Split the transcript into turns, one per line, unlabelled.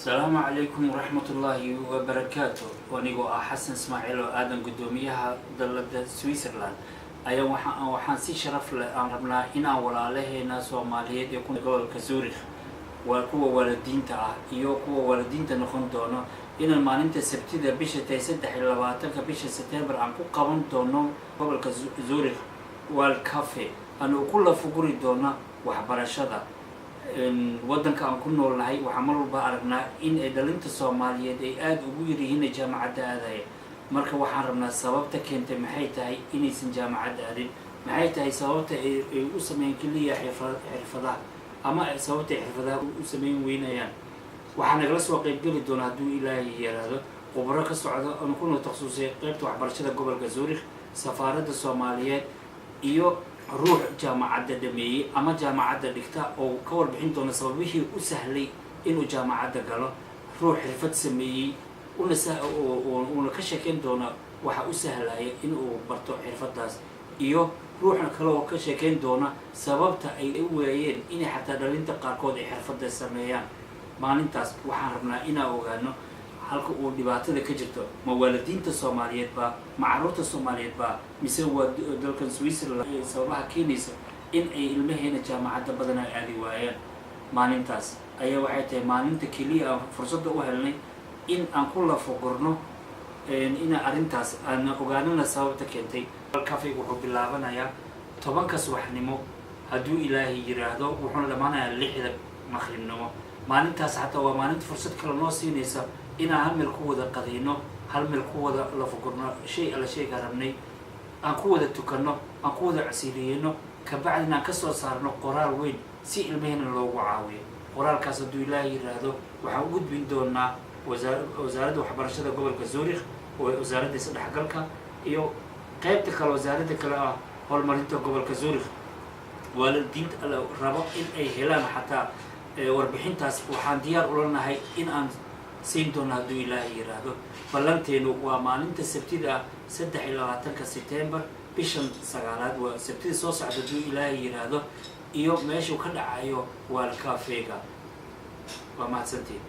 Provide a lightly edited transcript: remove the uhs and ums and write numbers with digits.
السلام عليكم ورحمة الله وبركاته. ونيجو حسن إسماعيل وآدم قدوميها دلة سويسرلاند. أيوة وحن سي شرف لأننا هنا ولا له ناس ومالية يكون قول كزوريخ وكوا والدين تاع يوكوا والدين تنخون دونا إن المالين تسبتي بيش تيسد حلواتك بيش سبتمبر عنكو قوم دونا قول كزوريخ والكافي أنا كل فقري دونا وحبرشة waddanka aan ku noolnahay waxaan mar walba aragnaa in ay dhalinta Soomaaliyeed ay aad ugu yirihiin jaamacadda aadaya marka waxaan rabnaa sababta keentay maxay tahay inaysan jaamacadda aadin maxay tahay sababta ay u sameeyeen kaliya xirfadaha ama sababta xirfadaha u sameeyeen weynayaan waxaan nagala soo qayb gali doonaa hadduu Ilaahay yiraahdo khubaro ka socda oo ku takhasusay qaybta waxbarashada gobolka Zurich safaaradda Soomaaliyeed iyo روح جامعة دمية أما جامعة دكتا أو كور بحين دونا سببيه وسهلي إنه جامعة قاله روح رفت سمي ونكشكين دونا وح وسهلة إنه برتو حرفت داس إيوه روحنا كلو كشكين دونا سببته أي وين إني حتى دلين تقاركود حرفت داس سميان ما ننتاس وحربنا إنا وغانو halka uu dhibaatada ka jirto mawaaladiinta Soomaaliyeed ba macruurta Soomaaliyeed ba mise dalkan Switzerland sababaha keenaysa in ay ilmaheena jaamacadda badan ay aadi waayaan maalintaas ayaa waxay tahay maalinta kaliya fursad u helnay in aan ku la foqorno in arintaas aan ogaanana sababta keentay kafay wuxuu bilaabanayaa 10 subaxnimo hadduu Ilaahay yiraahdo wuxuu dhamaanayaa 6 maqribnimo maalintaas hatta waa maalinta fursad kale noo siinaysa إن هالمل قوة قدينه هالمل قوة لفقرنا شيء على شيء قربني أن قوة تكنه أن قوة عسيرينه كبعدنا كسر صارنا قرار وين سي المهن اللي هو عاوي قرار كاسد الله يرادو وحوجود بين دوننا وزارة وحبرشة قبل كزوريخ ووزارة سد حقلك يو قيبتك الوزارة كلا هول مريتو قبل كزوريخ والدين الرباط إن أي هلام حتى وربحين تاس وحان ديار قلنا هاي إن أن سينتون هادو إلهي يرادو بلانتينو ومالنت السبتيدا 26 سبتمبر بيشن سغالاد وسبتيدا سو سعدو إلهي يرادو iyo meeshu ka dhacayo waa kafeega waa mahadsantiin